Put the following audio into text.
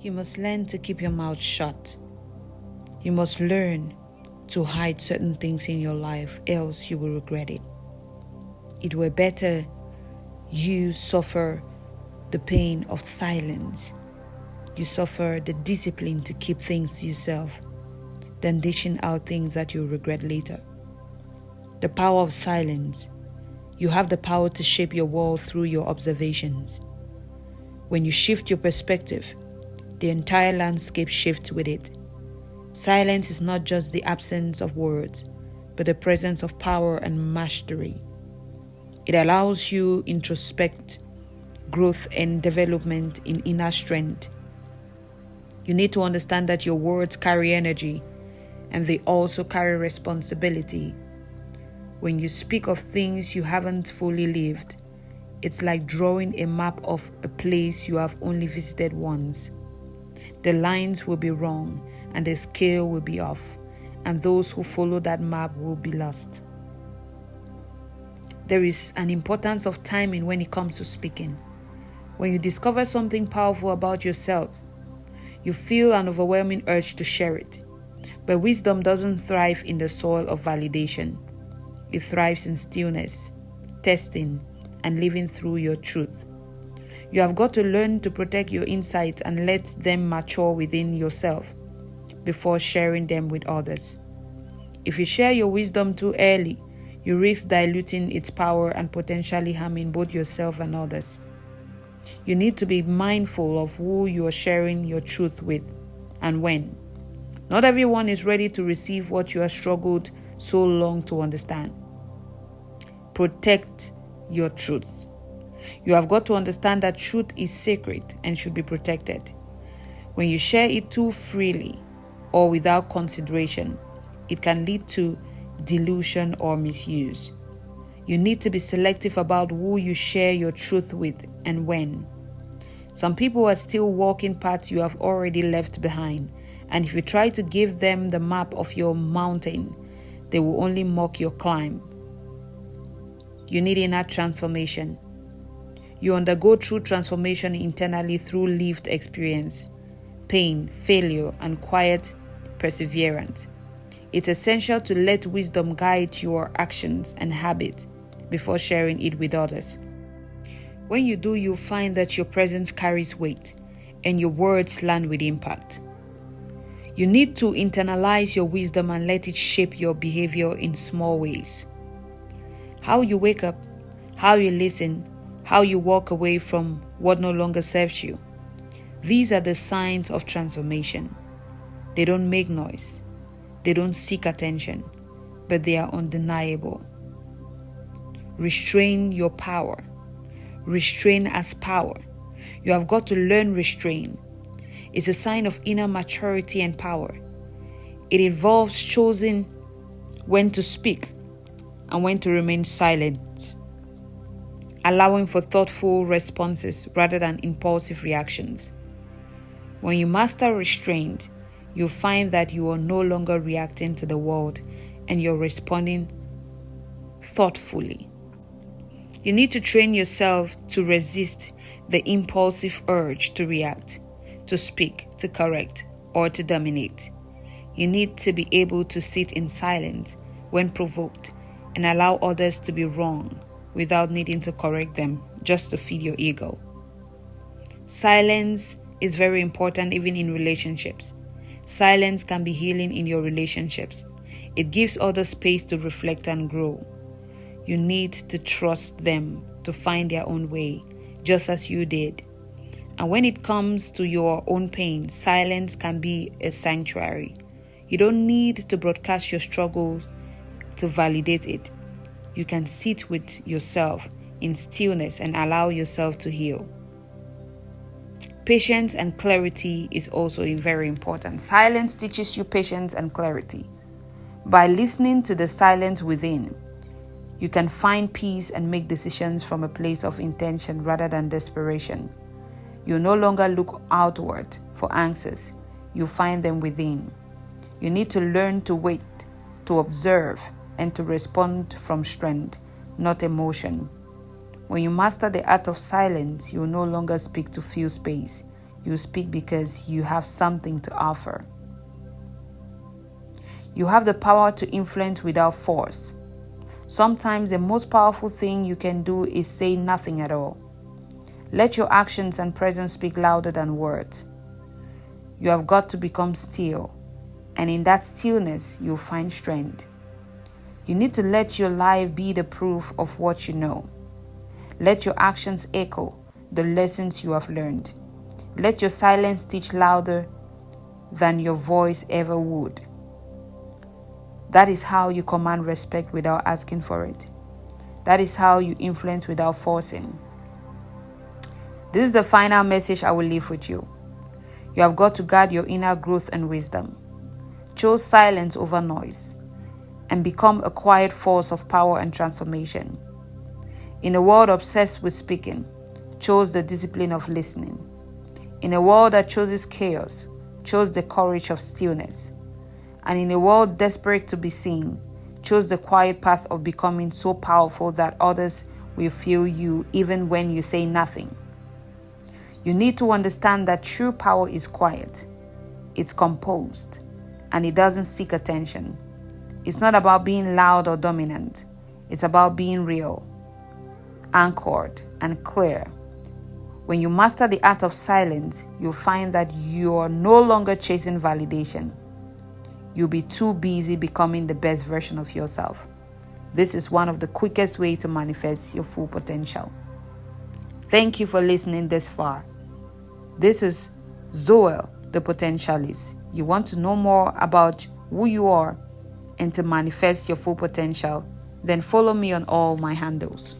You must learn to keep your mouth shut. You must learn to hide certain things in your life, else you will regret it. It were better you suffer the pain of silence. You suffer the discipline to keep things to yourself than dishing out things that you'll regret later. The power of silence. You have the power to shape your world through your observations. When you shift your perspective, the entire landscape shifts with it. Silence is not just the absence of words, but the presence of power and mastery. It allows you introspect, growth and development in inner strength. You need to understand that your words carry energy and they also carry responsibility. When you speak of things you haven't fully lived, it's like drawing a map of a place you have only visited once. The lines will be wrong and the scale will be off, and those who follow that map will be lost. There is an importance of timing when it comes to speaking. When you discover something powerful about yourself, you feel an overwhelming urge to share it. But wisdom doesn't thrive in the soil of validation. It thrives in stillness, testing, and living through your truth. You have got to learn to protect your insights and let them mature within yourself before sharing them with others. If you share your wisdom too early, you risk diluting its power and potentially harming both yourself and others. You need to be mindful of who you are sharing your truth with and when. Not everyone is ready to receive what you have struggled so long to understand. Protect your truth. You have got to understand that truth is sacred and should be protected. When you share it too freely or without consideration, it can lead to delusion or misuse. You need to be selective about who you share your truth with and when. Some people are still walking paths you have already left behind, and if you try to give them the map of your mountain, they will only mock your climb. You need inner transformation. You undergo true transformation internally through lived experience, pain, failure, and quiet perseverance. It's essential to let wisdom guide your actions and habits before sharing it with others. When you do, you'll find that your presence carries weight and your words land with impact. You need to internalize your wisdom and let it shape your behavior in small ways. How you wake up, how you listen, how you walk away from what no longer serves you. These are the signs of transformation. They don't make noise. They don't seek attention, but they are undeniable. Restrain your power. Restrain as power. You have got to learn restraint. It's a sign of inner maturity and power. It involves choosing when to speak and when to remain silent, allowing for thoughtful responses rather than impulsive reactions. When you master restraint, you'll find that you are no longer reacting to the world and you're responding thoughtfully. You need to train yourself to resist the impulsive urge to react, to speak, to correct, or to dominate. You need to be able to sit in silence when provoked and allow others to be wrong without needing to correct them just to feed your ego. Silence is very important even in relationships. Silence can be healing in your relationships. It gives others space to reflect and grow. You need to trust them to find their own way, just as you did. And when it comes to your own pain, silence can be a sanctuary. You don't need to broadcast your struggle to validate it. You can sit with yourself in stillness and allow yourself to heal. Patience and clarity is also very important. Silence teaches you patience and clarity. By listening to the silence within, you can find peace and make decisions from a place of intention rather than desperation. You no longer look outward for answers. You find them within. You need to learn to wait, to observe, and to respond from strength, not emotion. When you master the art of silence, you no longer speak to fill space. You speak because you have something to offer. You have the power to influence without force. Sometimes the most powerful thing you can do is say nothing at all. Let your actions and presence speak louder than words. You have got to become still, and in that stillness, you'll find strength. You need to let your life be the proof of what you know. Let your actions echo the lessons you have learned. Let your silence teach louder than your voice ever would. That is how you command respect without asking for it. That is how you influence without forcing. This is the final message I will leave with you. You have got to guard your inner growth and wisdom. Choose silence over noise and become a quiet force of power and transformation. In a world obsessed with speaking, choose the discipline of listening. In a world that chooses chaos, choose the courage of stillness. And in a world desperate to be seen, choose the quiet path of becoming so powerful that others will feel you even when you say nothing. You need to understand that true power is quiet. It's composed, and it doesn't seek attention. It's not about being loud or dominant. It's about being real, anchored, and clear. When you master the art of silence, you'll find that you're no longer chasing validation. You'll be too busy becoming the best version of yourself. This is one of the quickest ways to manifest your full potential. Thank you for listening this far. This is Zoel, the Potentialist. You want to know more about who you are and to manifest your full potential, then follow me on all my handles.